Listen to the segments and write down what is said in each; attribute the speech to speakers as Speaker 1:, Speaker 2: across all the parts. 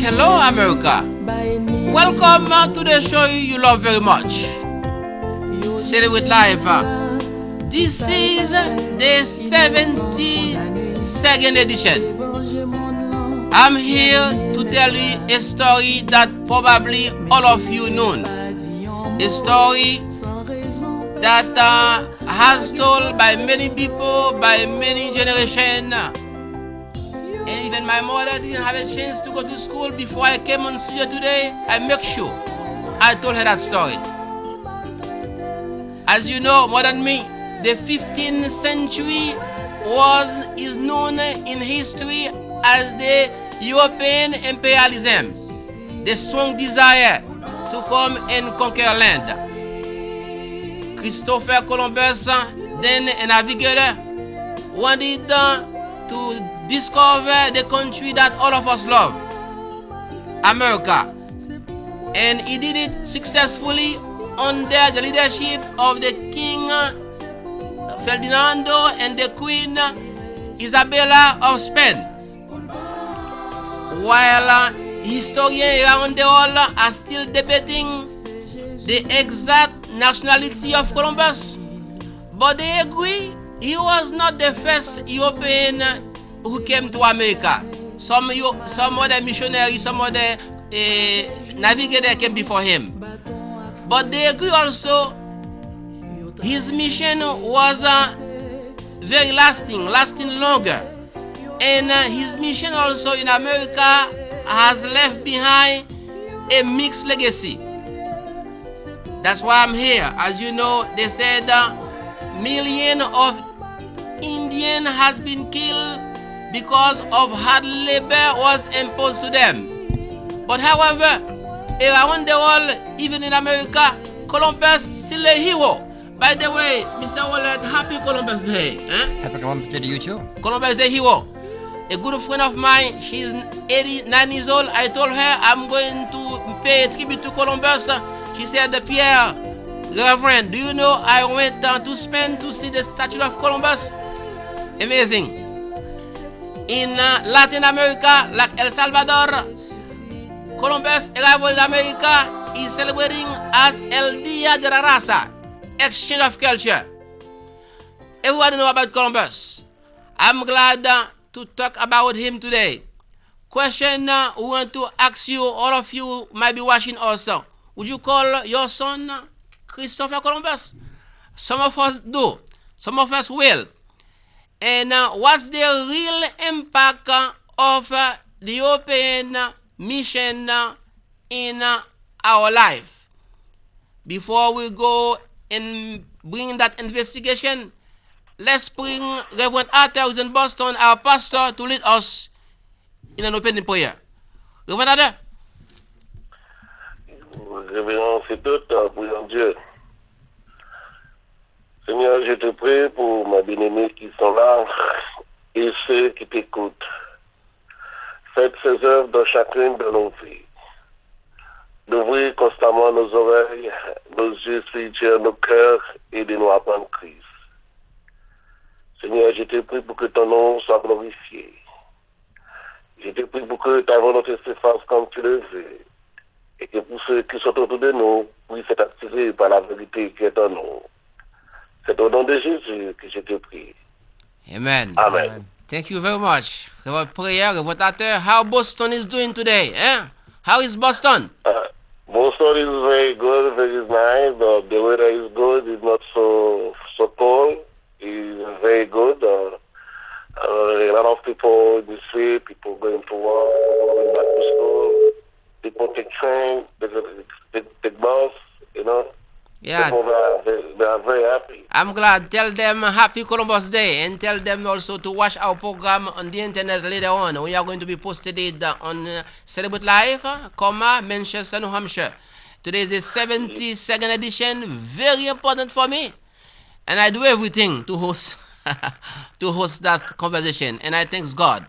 Speaker 1: Hello, America. Welcome to the show you love very much. Celebrate Life. This is the 72nd edition. I'm here to tell you a story that probably all of you know. A story that has told by many people, by many generations. And even my mother didn't have a chance to go to school before I came on studio today. I make sure I told her that story. As you know more than me, the 15th century is known in history as the European imperialism, the strong desire to come and conquer land. Christopher Columbus, then a navigator, wanted to discover the country that all of us love, America. And he did it successfully under the leadership of the King Ferdinando and the Queen Isabella of Spain. While historians around the world are still debating the exact nationality of Columbus, but they agree he was not the first European who came to America. Some other missionaries, some other navigator came before him. But they agree also his mission was very lasting longer. And his mission also in America has left behind a mixed legacy. That's why I'm here. As you know, they said millions of Indians has been killed because of hard labor was imposed to them. But however, around the world, even in America, Columbus still a hero. By the way, Mr. Wallet, happy Columbus Day.
Speaker 2: Happy Columbus Day to you too.
Speaker 1: Columbus is a hero. A good friend of mine, she's 89 years old. I told her I'm going to pay a tribute to Columbus. She said, Pierre, Reverend, do you know I went to Spain to see the statue of Columbus? Amazing. In Latin America, like El Salvador, Columbus arrival in America is celebrating as El Día de la Raza, exchange of culture. Everybody know about Columbus. I'm glad to talk about him today. Question we want to ask you, all of you might be watching also. Would you call your son Christopher Columbus? Some of us do. Some of us will. And what's the real impact of the European mission in our life? Before we go and bring that investigation, let's bring Reverend Arthur, who's in Boston, our pastor, to lead us in an opening prayer. Reverend Arthur.
Speaker 3: Révérence et tout, prions Dieu. Seigneur, je te prie pour mes bien-aimés qui sont là et ceux qui t'écoutent. Faites ces œuvres dans chacune de nos vies. D'ouvrir constamment nos oreilles, nos yeux spirituels, nos cœurs et de nous apprendre Christ. Seigneur, je te prie pour que ton nom soit glorifié. Je te prie pour que ta volonté se fasse comme tu le veux. Et que pour ceux qui sont autour de nous, puissent être attirés par la vérité qui est en nous. C'est au nom de Jésus que je te prie.
Speaker 1: Amen.
Speaker 3: Amen.
Speaker 1: Thank you very much. Reverend Prayer, Reverend Arthur, how Boston is doing today? How is Boston?
Speaker 3: Boston is very good, very nice. The weather is good. It's not so cold. It's very good. A lot of people in the street, people going to work, people going back to school. People take train, they take bus, you know.
Speaker 1: Yeah.
Speaker 3: People they are very happy.
Speaker 1: I'm glad. Tell them happy Columbus Day and tell them also to watch our program on the internet later on. We are going to be posted it on Celebrate Life, Manchester, New Hampshire. Today is the 72nd edition. Very important for me. And I do everything to host that conversation. And I thank God.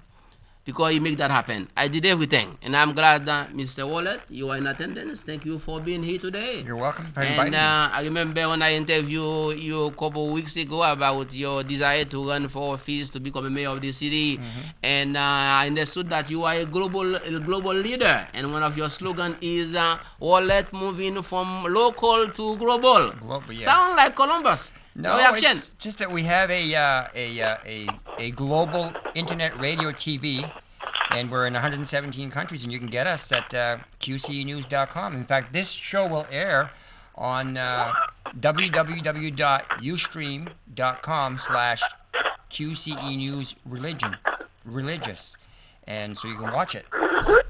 Speaker 1: because he make that happen. I did everything, and I'm glad that Mr. Wallet, you are in attendance. Thank you for being here today.
Speaker 2: You're welcome for
Speaker 1: And
Speaker 2: inviting me.
Speaker 1: I remember when I interviewed you a couple weeks ago about your desire to run for office to become a mayor of the city, and I understood that you are a global leader, and one of your slogans is Wallet moving from local to global.
Speaker 2: Global, yes.
Speaker 1: Sound like Columbus.
Speaker 2: No,
Speaker 1: reaction.
Speaker 2: it's just that we have a global internet radio TV, and we're in 117 countries, and you can get us at qcenews.com. In fact, this show will air on www.ustream.com/QCE News Religious, and so you can watch it.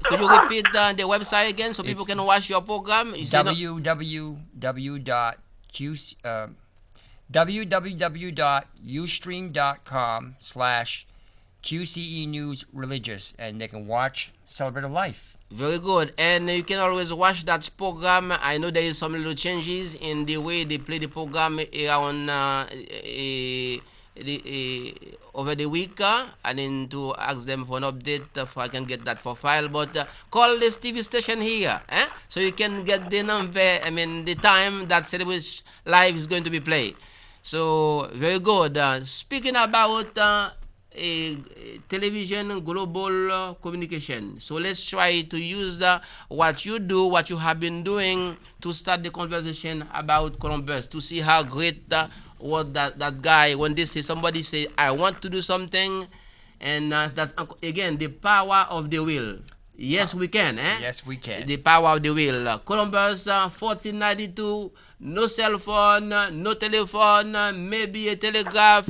Speaker 1: Could you repeat the website again so people can watch your program?
Speaker 2: www.ustream.com/QCE News Religious, and they can watch Celebrate a Life.
Speaker 1: Very good. And you can always watch that program. I know there is some little changes in the way they play the program around over the week. I need to ask them for an update if I can get that for file. But call this TV station here, so you can get the number. I mean the time that Celebrate Live is going to be played. So very good. Speaking about a television global communication, so let's try to use what you do, what you have been doing to start the conversation about Columbus, to see how great what that guy, when they say, somebody say I want to do something, and that's again the power of the will. Yes, we can.
Speaker 2: Yes, we can.
Speaker 1: The power of the will. Columbus, 1492, no cell phone, no telephone, maybe a telegraph.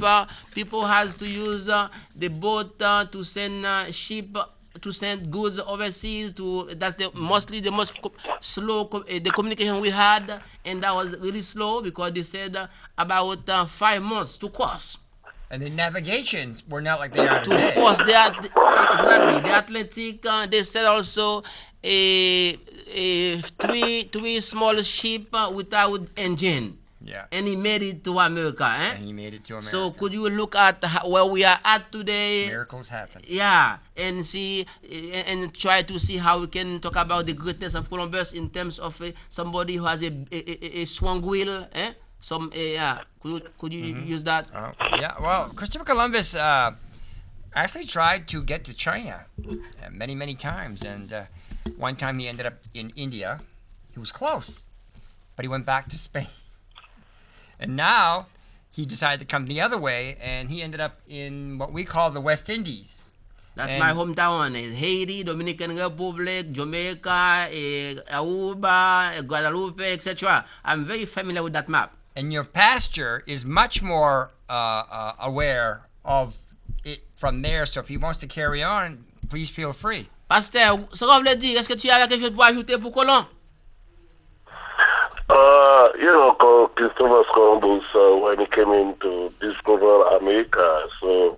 Speaker 1: People has to use the boat to send ship, to send goods overseas. That's mostly the most slow the communication we had, and that was really slow because they said about 5 months to cross.
Speaker 2: And the navigations were not like they are
Speaker 1: To
Speaker 2: today.
Speaker 1: cross exactly the Atlantic. They said also three small ship without engine.
Speaker 2: Yeah.
Speaker 1: And he made it to America.
Speaker 2: And he made it to America.
Speaker 1: So could you look at where we are at today?
Speaker 2: Miracles happen.
Speaker 1: Yeah, and see and try to see how we can talk about the greatness of Columbus in terms of somebody who has a strong will. Some could you use that?
Speaker 2: Yeah. Well, Christopher Columbus actually tried to get to China many times, and one time he ended up in India. He was close, but he went back to Spain. And now he decided to come the other way, and he ended up in what we call the West Indies.
Speaker 1: That's my hometown. Haiti, Dominican Republic, Jamaica, Aruba, Guadeloupe, etc. I'm very familiar with that map.
Speaker 2: And your pastor is much more aware of it from there. So if he wants to carry on, please feel free.
Speaker 1: Pasteur, ce qu'on veut dire, est-ce que tu as quelque chose pour ajouter pour Colomb?
Speaker 3: Christopher Columbus, when he came in to discover America, so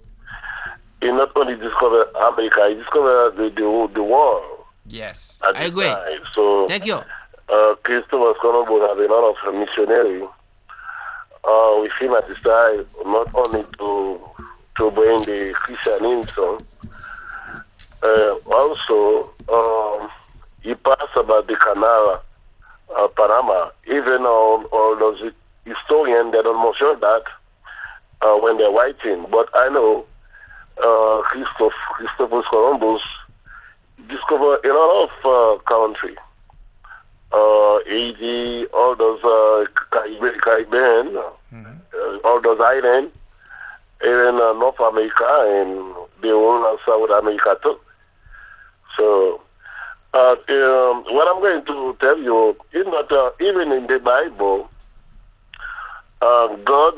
Speaker 3: he not only discovered America, he discovered the world.
Speaker 2: Yes.
Speaker 1: I agree.
Speaker 3: Time. So,
Speaker 1: thank you.
Speaker 3: Christopher Columbus had a lot of missionary with him at this time, not only to bring the Christian in, so also he passed about the canal Panama. Even all those historians, they don't mention that when they're writing. But I know Christopher Columbus discovered a lot of country. Haiti, all those Caribbean, all those islands, even North America and the whole of South America too. So, what I'm going to tell you is that even in the Bible, God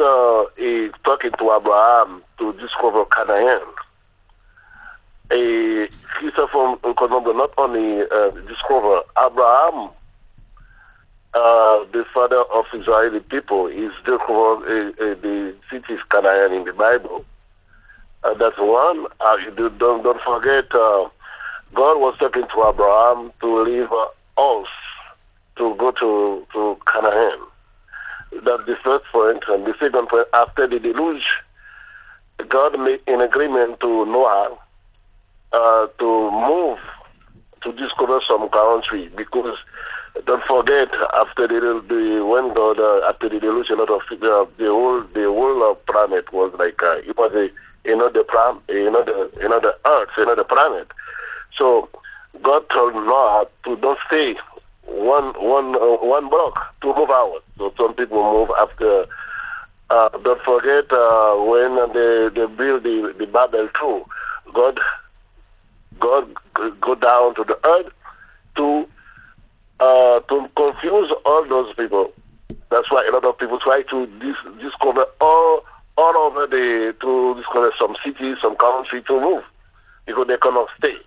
Speaker 3: is talking to Abraham to discover Canaan. Christopher Columbus not only discovered Abraham, the father of Israeli people, is discovered the city of Canaan in the Bible. That's one. Don't forget. God was talking to Abraham to leave us to go to Canaan. That's the first point. And the second point, after the deluge, God made an agreement to Noah to move to discover some country, because don't forget, after when God after the delusion, a lot of the whole planet was like it was another earth, another planet. So God told Noah to don't stay one block, to move out. So some people move after. Don't forget when they build the Babel too. God go down to the earth to confuse all those people. That's why a lot of people try to discover all over to discover some cities, some country to move, because they cannot stay.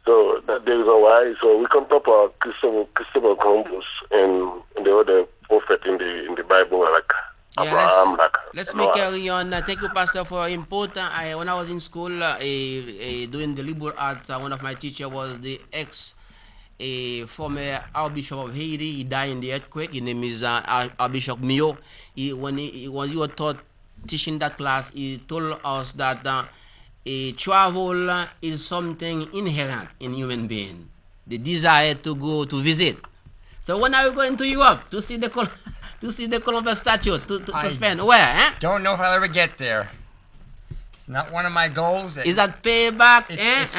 Speaker 3: So that's the reason why. So we can talk about Christopher Columbus and the other prophet in the Bible, like Abraham.
Speaker 1: Let's carry on. Thank you, Pastor, for input. When I was in school doing the liberal arts, one of my teachers was the former Archbishop of Haiti. He died in the earthquake. His name is Archbishop Mio. When he was taught teaching that class, he told us that travel is something inherent in human being, the desire to go to visit. So when are you going to Europe to see the Columbus statue to spend? Where?
Speaker 2: Don't know if I'll ever get there. It's not one of my goals.
Speaker 1: Is that payback?
Speaker 2: It's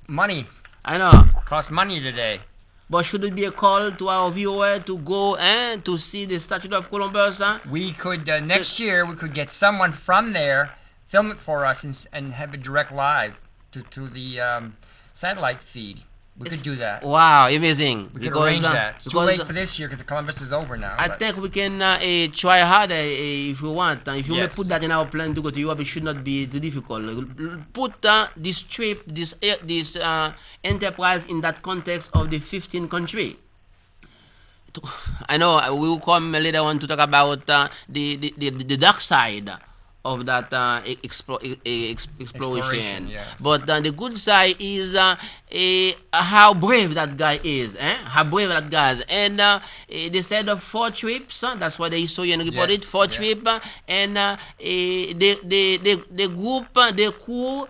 Speaker 2: money.
Speaker 1: I know.
Speaker 2: Costs money today.
Speaker 1: But should it be a call to our viewer to go to see the statue of Columbus?
Speaker 2: We could next year we could get someone from there, film it for us, and have it direct live to the satellite feed. We could do that.
Speaker 1: Wow, amazing.
Speaker 2: We could arrange that. It's too late for this year because the Columbus is over now.
Speaker 1: I think we can try harder if you want. If you may put that in our plan to go to Europe, it should not be too difficult. Put this trip, this enterprise in that context of the 15 country. I know we will come later on to talk about the dark side of that exploration. Yes. But the good side is how brave that guy is. How brave that guy is. And they said 4 trips. That's what the historian reported. 4 trips. And the group, the crew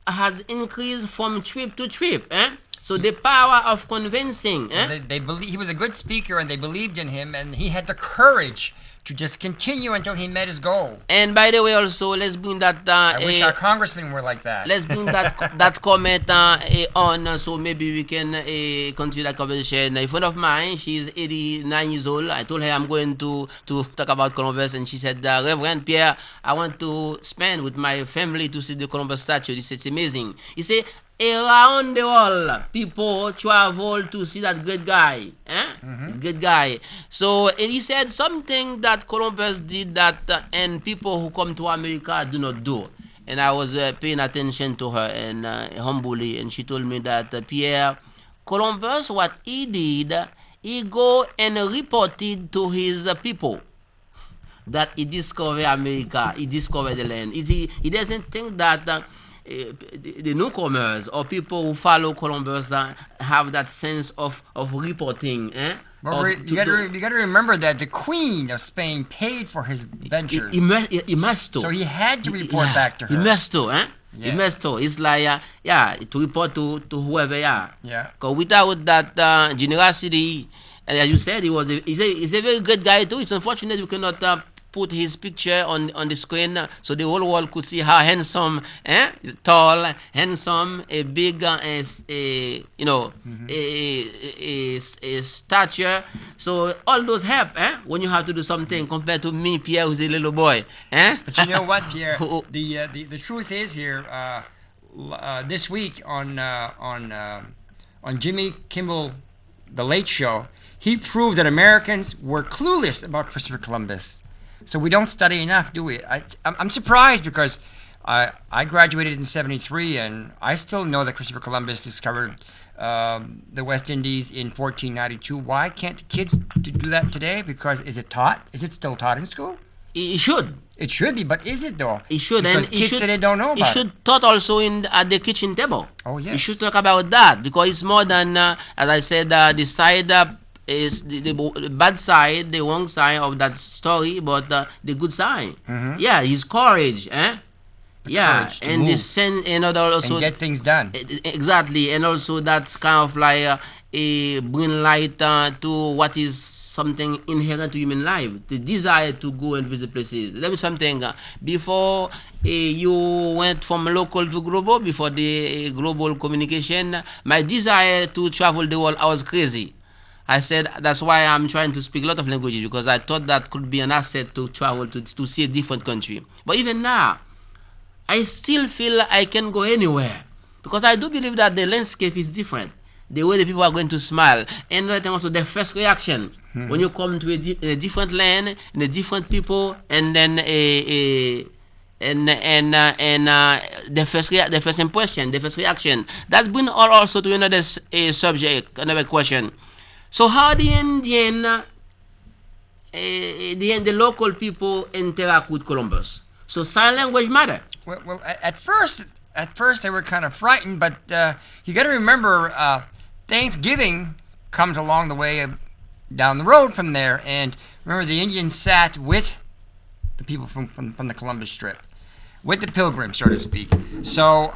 Speaker 1: has increased from trip to trip. So the power of convincing.
Speaker 2: They believe he was a good speaker, and they believed in him, and he had the courage to just continue until he met his goal.
Speaker 1: And by the way, also, let's bring that...
Speaker 2: I wish our congressmen were like that.
Speaker 1: Let's bring that comment on, so maybe we can continue that conversation. A friend of mine, she's 89 years old. I told her I'm going to talk about Columbus, and she said, Rev.Pierre, I want to spend with my family to see the Columbus statue. He said, it's amazing. He said, around the world, people travel to see that great guy. Good guy. So, and he said something that Columbus did that and people who come to America do not do. And I was paying attention to her and humbly, and she told me that Pierre, Columbus, what he did, he go and reported to his people that he discovered America, he discovered the land. He doesn't think that the newcomers or people who follow Columbus have that sense of reporting.
Speaker 2: You got to remember that the Queen of Spain paid for his ventures.
Speaker 1: He must to.
Speaker 2: So he had to report back to her.
Speaker 1: He must to. He must to. It's like to report to whoever. Yeah. Because without that generosity, and as you said, he's a very good guy too. It's unfortunate we cannot put his picture on the screen so the whole world could see how handsome, tall, handsome, a big, a stature. So all those help, when you have to do something compared to me, Pierre, who's a little boy,
Speaker 2: But you know what, Pierre? The truth is here. This week on Jimmy Kimmel, The Late Show, he proved that Americans were clueless about Christopher Columbus. So we don't study enough, do we? I'm surprised because I graduated in '73, and I still know that Christopher Columbus discovered the West Indies in 1492. Why can't kids do that today? Because is it taught? Is it still taught in school?
Speaker 1: It should.
Speaker 2: It should be, but is it though?
Speaker 1: It should.
Speaker 2: Because
Speaker 1: and
Speaker 2: kids today don't know about it.
Speaker 1: It should taught also at the kitchen table.
Speaker 2: Oh, yes.
Speaker 1: You should talk about that because it's more than, as I said, the side is the bad side, the wrong side of that story, but the good side. Yeah, his courage, yeah,
Speaker 2: courage to
Speaker 1: and
Speaker 2: move
Speaker 1: the sense, and also
Speaker 2: and get things done.
Speaker 1: exactly, and also that's kind of like a bring light to what is something inherent to human life, the desire to go and visit places. There is something before you went from local to global, before the global communication, my desire to travel the world, I was crazy. I said that's why I'm trying to speak a lot of languages, because I thought that could be an asset to travel to see a different country. But even now, I still feel I can go anywhere, because I do believe that the landscape is different. The way the people are going to smile, and another thing also, their first reaction when you come to a different land and a different people, and then the first impression, the first reaction. That brings also to another subject, another question. So how the Indian, the local people interact with Columbus? So sign language matter.
Speaker 2: Well, at first they were kind of frightened, but you got to remember, Thanksgiving comes along the way down the road from there, and remember the Indians sat with the people from the Columbus Strip, with the Pilgrims, so to speak. So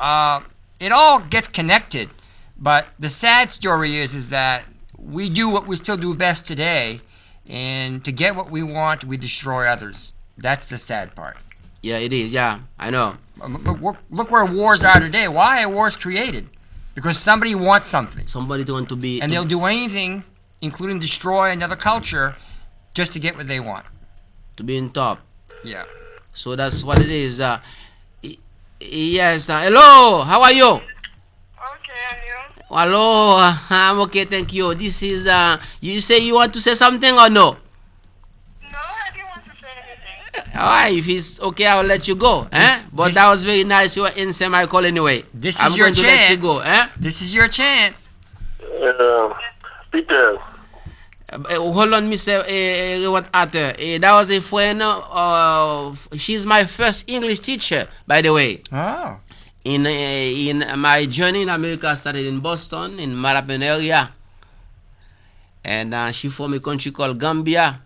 Speaker 2: it all gets connected, but the sad story is that we do what we still do best today, and to get what we want, we destroy others. That's the sad part.
Speaker 1: Yeah, it is. Yeah, I know.
Speaker 2: But look where wars are today. Why are wars created? Because somebody wants something.
Speaker 1: Somebody want to be,
Speaker 2: and they'll do anything, including destroy another culture, just to get what they want.
Speaker 1: to be in top.
Speaker 2: Yeah.
Speaker 1: So that's what it is. Yes. Hello. How are you?
Speaker 4: Okay, and you?
Speaker 1: Hello. I'm okay. Thank you. This is. You say you want to say something or no?
Speaker 4: No, I didn't want to say anything.
Speaker 1: Alright, if it's okay, I'll let you go. But that was very nice. You were answer my call anyway.
Speaker 2: This is
Speaker 1: I'm
Speaker 2: your
Speaker 1: going to
Speaker 2: chance.
Speaker 1: let you go.
Speaker 2: This is your chance.
Speaker 3: Peter,
Speaker 1: Hold on, Mr. What Arthur? That was a friend. She's my first English teacher, by the way.
Speaker 2: Oh.
Speaker 1: In my journey in America, I started in Boston, in Mattapan area, and she from a country called Gambia.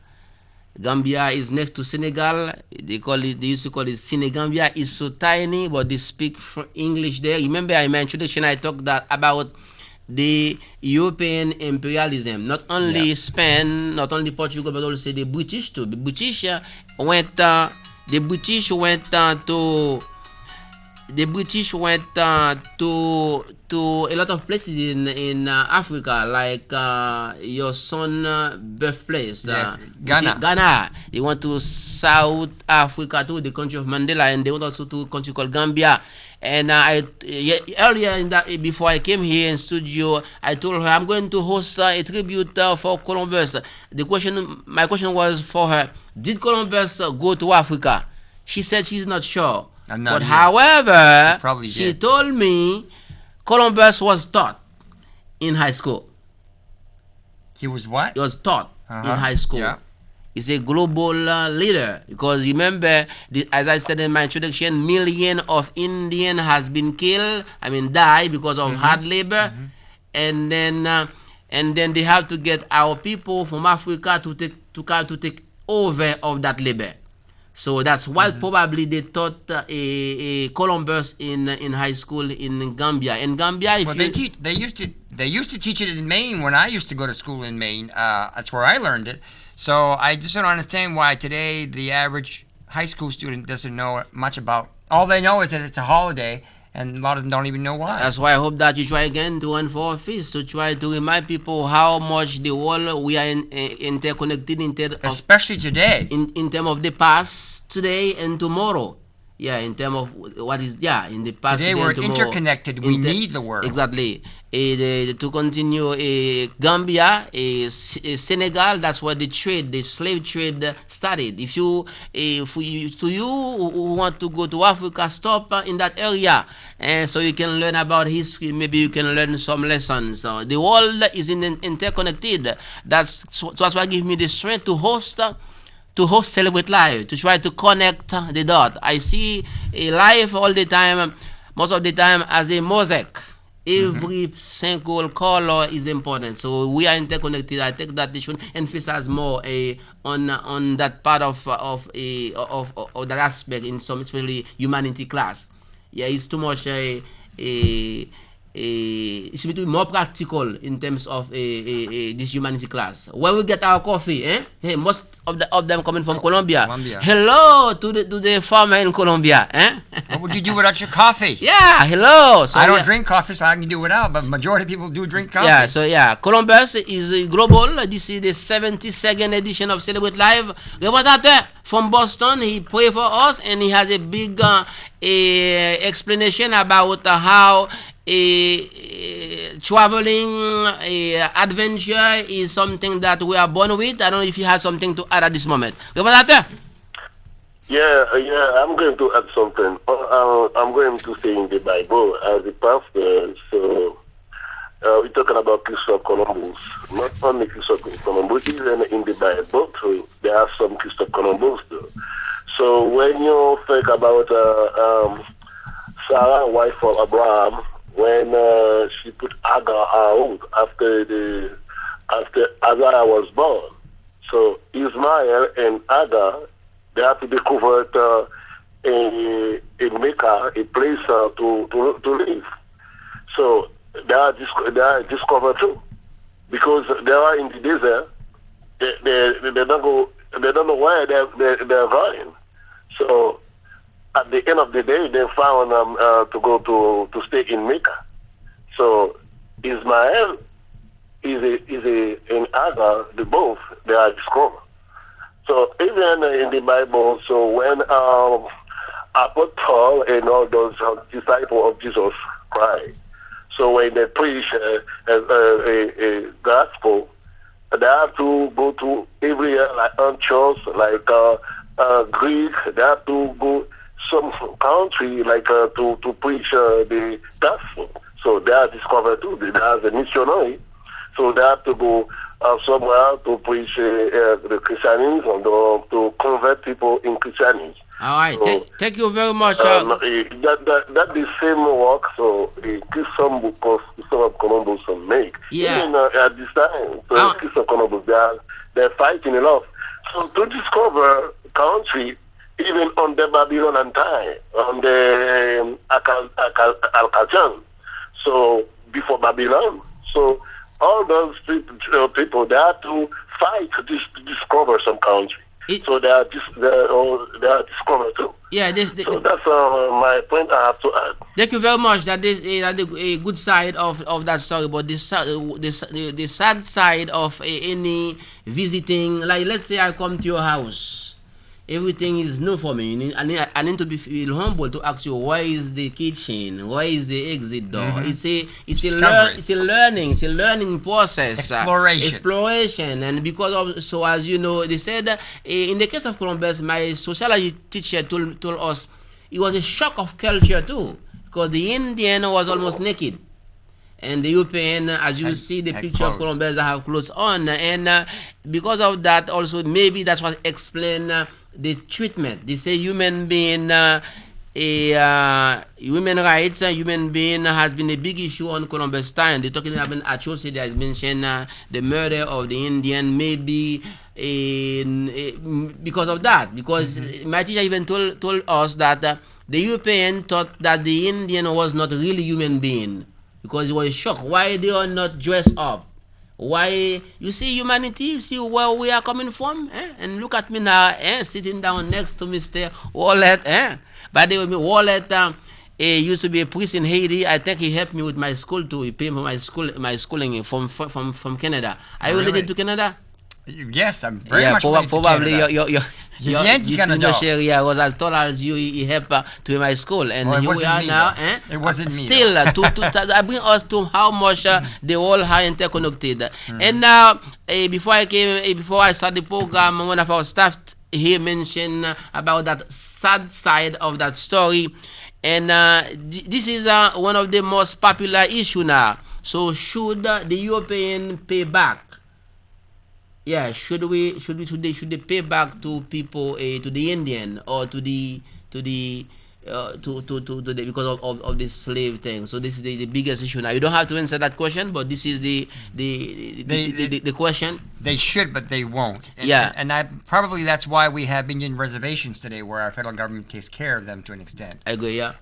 Speaker 1: Gambia is next to Senegal. They used to call it Senegambia. It's so tiny, but they speak English there. Remember, in my introduction, I talked about the European imperialism, not only Spain, not only Portugal, but also the British too. The British went to a lot of places in Africa, like your son birthplace,
Speaker 2: Yes, Ghana.
Speaker 1: Ghana. They went to South Africa too, the country of Mandela, and they went also to a country called Gambia. And earlier in that, before I came here in studio, I told her I'm going to host a tribute for Columbus. My question was for her: did Columbus go to Africa? She said she's not sure. But however, she told me Columbus was taught in high school.
Speaker 2: He was what?
Speaker 1: He was taught in high school.
Speaker 2: Yeah.
Speaker 1: He's a global leader, because remember, as I said in my introduction, million of Indian has been killed. Die because of hard labor, and then they have to get our people from Africa to take over of that labor. So that's why probably they taught a Columbus in high school in Gambia. In Gambia,
Speaker 2: they used to teach it in Maine when I used to go to school in Maine. That's where I learned it. So I just don't understand why today the average high school student doesn't know much about. All they know is that it's a holiday, and a lot of them don't even know why.
Speaker 1: That's why I hope that you try again to run for office, to try to remind people how much the world we are interconnected
Speaker 2: especially today.
Speaker 1: In terms of the past, today, and tomorrow. Yeah, in terms of what is in the past.
Speaker 2: Today we're interconnected. We need the world.
Speaker 1: Exactly. To continue, Gambia, Senegal. That's where the slave trade started. If you who want to go to Africa, stop in that area, and so you can learn about history. Maybe you can learn some lessons. The world is interconnected. That's what gives me the strength to host Celebrate Live, to try to connect the dot. I see a life all the time, most of the time, as a mosaic. Every single color is important. So we are interconnected. I think that they should emphasize more on that part of that aspect in some, especially humanity class. Yeah, it's too much it should be more practical in terms of this humanity class. Where we get our coffee, eh? Hey, most of them coming from Colombia. Hello to the farmer in Colombia, eh?
Speaker 2: What would you do without your coffee?
Speaker 1: Yeah, hello. So
Speaker 2: I don't drink coffee, so I can do without, but majority of people do drink coffee.
Speaker 1: Yeah, so yeah, Columbus is global. This is the 72nd edition of Celebrate Live. Representative from Boston, he pray for us, and he has a big explanation about how traveling adventure is something that we are born with. I don't know if you have something to add at this moment. Representative?
Speaker 3: Yeah, I'm going to add something. I'm going to say in the Bible as a pastor. So we're talking about Christopher Columbus. Not only Christopher Columbus, even in the Bible, too, there are some Christopher Columbus too. So when you think about Sarah, wife of Abraham, when she put Hagar out after Hagar was born, so Ismail and Hagar, they have to discover a Mecca, a place to live. So they are discovered too, because they are in the desert. They don't know where they're going. So at the end of the day, they found to go to stay in Mecca. So Ismail in Hagar, the both they are discovered. So even in the Bible, so when Apostle Paul and all those disciples of Jesus Christ, so when they preach a gospel, they have to go to everywhere, like Antioch, like Greek. They have to go some country, like to preach the gospel. So they are discovered too. They are a missionary. So they have to go somewhere to preach the Christianism, to convert people in Christianism.
Speaker 1: All right,
Speaker 3: So,
Speaker 1: thank you very much.
Speaker 3: that the same work. So Christopher Columbus make.
Speaker 1: Yeah.
Speaker 3: Even at this time, so Christopher Columbus, they're fighting a lot. So to discover country, even on the Babylonian time, on the Alcatan, so before Babylon, so all those people they have to fight to discover some country. So they are discovered too.
Speaker 1: Yeah,
Speaker 3: so that's my point I have to add.
Speaker 1: Thank you very much. That is a good side of that story, but the sad side of any visiting, like let's say I come to your house. Everything is new for me. I need to be feel humble to ask you, where is the kitchen? Where is the exit door? It's a learning process. Exploration. And because of, so as you know, they said in the case of Columbus, my sociology teacher told us it was a shock of culture too, because the Indian was almost naked. And the European, as you see the picture of Columbus, I have clothes on. And because of that, also, maybe that's what explain the treatment. They say human being, human rights, human being has been a big issue on Columbus time. They're talking about atrocity, as mentioned, the murder of the Indian, maybe because of that. Because my teacher even told us that the European thought that the Indian was not really human being, because he was shocked. Why they are not dressed up? Why? You see humanity, you see where we are coming from, and look at me now, sitting down next to Mr. Wallet. By the way, Wallet used to be a priest in Haiti. I think he helped me with my school too. He paid for my schooling from Canada. Are you related to Canada?
Speaker 2: Yes, I'm very much related
Speaker 1: probably
Speaker 2: to Canada.
Speaker 1: Yeah, was as tall as you. He helped to my school, and here we are now.
Speaker 2: It wasn't me.
Speaker 1: Still, to bring us to how much they all are interconnected. And now, before I start the program, one of our staff here mentioned about that sad side of that story, and this is one of the most popular issue now. So, should the European pay back? Yeah, should they pay back to people, to the Indian or to the because of this slave thing. So this is the biggest issue. Now you don't have to answer that question, but this is the question.
Speaker 2: They should, but they won't. And,
Speaker 1: Yeah.
Speaker 2: and probably that's why we have Indian reservations today, where our federal government takes care of them to an extent.
Speaker 1: I agree. Yeah.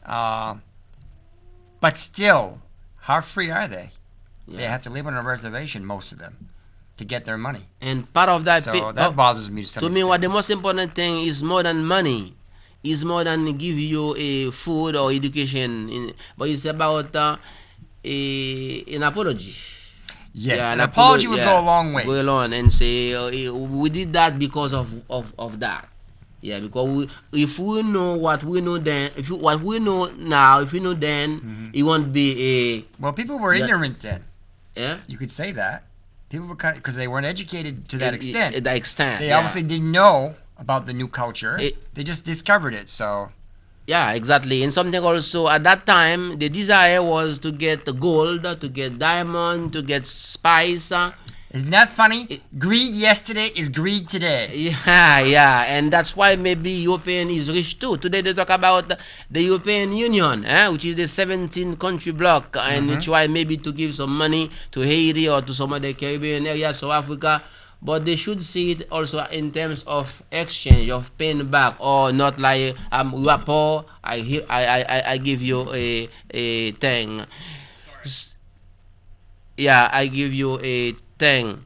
Speaker 2: But still, how free are they?
Speaker 1: Yeah.
Speaker 2: They have to live on a reservation, most of them, to get their money.
Speaker 1: And part of that,
Speaker 2: So that bothers me to some
Speaker 1: to me,
Speaker 2: extent.
Speaker 1: what the most important thing is more than money. Is more than give you a food or education, but it's about an apology.
Speaker 2: Yes,
Speaker 1: Yeah,
Speaker 2: an apology would
Speaker 1: yeah,
Speaker 2: go a long way.
Speaker 1: Go along and say we did that because of that. Yeah, because if we know what we know then, what we know now, if we know then, it won't be a.
Speaker 2: Well, people were ignorant then.
Speaker 1: Yeah.
Speaker 2: You could say that. People were because they weren't educated to that extent.
Speaker 1: That extent.
Speaker 2: They
Speaker 1: yeah.
Speaker 2: obviously didn't know about the new culture. They just discovered it. So.
Speaker 1: Yeah, exactly. And something also at that time, the desire was to get gold, to get diamond, to get spice.
Speaker 2: Isn't that funny? Greed yesterday is greed today.
Speaker 1: Yeah, and that's why maybe European is rich too. Today they talk about the European Union, which is the 17 country bloc, and try maybe to give some money to Haiti or to some other Caribbean areas, South Africa. But they should see it also in terms of exchange, of paying back, or not like you are poor, I give you a thing. Yeah, I give you a thing.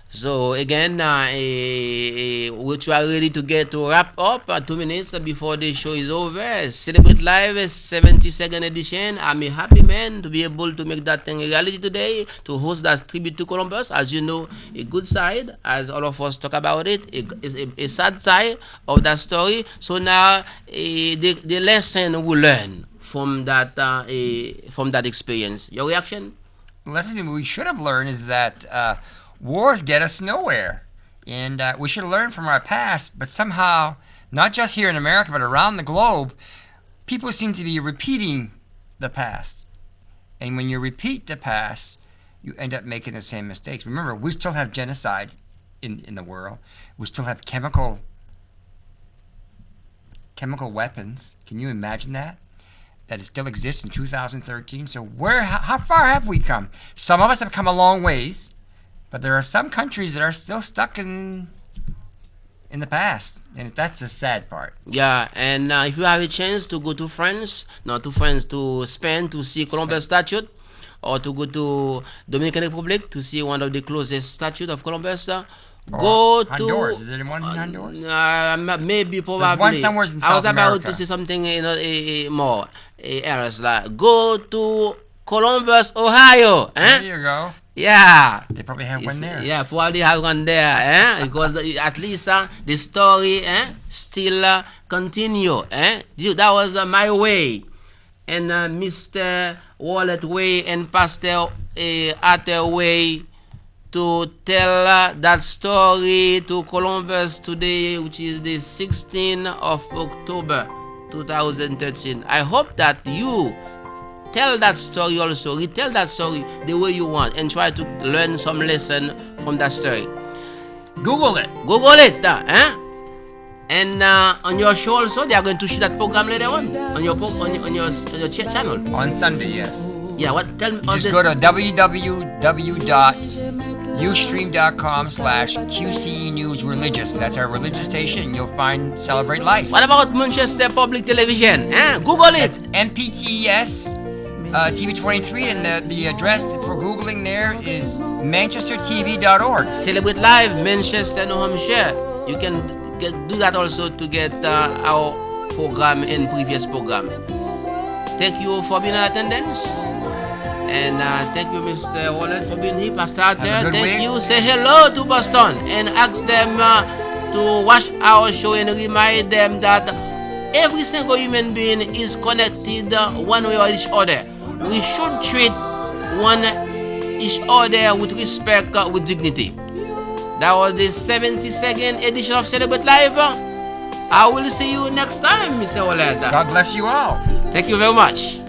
Speaker 1: So again, we try really to get to wrap up 2 minutes before the show is over. Celebrate Live 72nd edition. I'm a happy man to be able to make that thing a reality today, to host that tribute to Columbus. As you know, a good side, as all of us talk about it, is a sad side of that story. So now the lesson we learn from that experience. Your reaction?
Speaker 2: The lesson we should have learned is that wars get us nowhere, and we should learn from our past. But somehow, not just here in America, but around the globe, people seem to be repeating the past. And when you repeat the past, you end up making the same mistakes. Remember, we still have genocide in the world. We still have chemical weapons. Can you imagine that? That it still exists in 2013. So how far have we come? Some of us have come a long ways, but there are some countries that are still stuck in the past, and that's the sad part.
Speaker 1: Yeah, and if you have a chance to go to France, to Spain to see Columbus statue, or to go to Dominican Republic to see one of the closest statues of Columbus, go
Speaker 2: Honduras.
Speaker 1: to
Speaker 2: Is there one in Honduras?
Speaker 1: Maybe probably.
Speaker 2: There's one somewhere in South America.
Speaker 1: I was about to say something more else, like go to Columbus, Ohio.
Speaker 2: There you go.
Speaker 1: Yeah.
Speaker 2: They probably have one there.
Speaker 1: Yeah, probably have one there, because at least the story still continue. That was my way, and Mr. Wallet way and Pastor Arthur way to tell that story to Columbus today, which is the 16th of October 2013. I hope that you tell that story also, retell that story the way you want, and try to learn some lesson from that story.
Speaker 2: Google it.
Speaker 1: And on your show also, they are going to shoot that program later on your channel.
Speaker 2: On Sunday, yes.
Speaker 1: Yeah, what? Tell me.
Speaker 2: Just go to www.ustream.com/QCE News Religious. That's our religious station, and you'll find Celebrate Life.
Speaker 1: What about Manchester Public Television? Google it.
Speaker 2: That's MPTES TV23, and the address for Googling there is manchestertv.org.
Speaker 1: Celebrate Live, Manchester, New Hampshire. You can do that also to get our program and previous program. Thank you for being in attendance. And thank you, Mr. Wallet, for being here. Pastor Arthur, thank you. Say hello to Boston and ask them to watch our show and remind them that every single human being is connected one way or each other. We should treat each other with respect, with dignity. That was the 72nd edition of Celebrate Live. I will see you next time, Mr. Wallet.
Speaker 2: God bless you all.
Speaker 1: Thank you very much.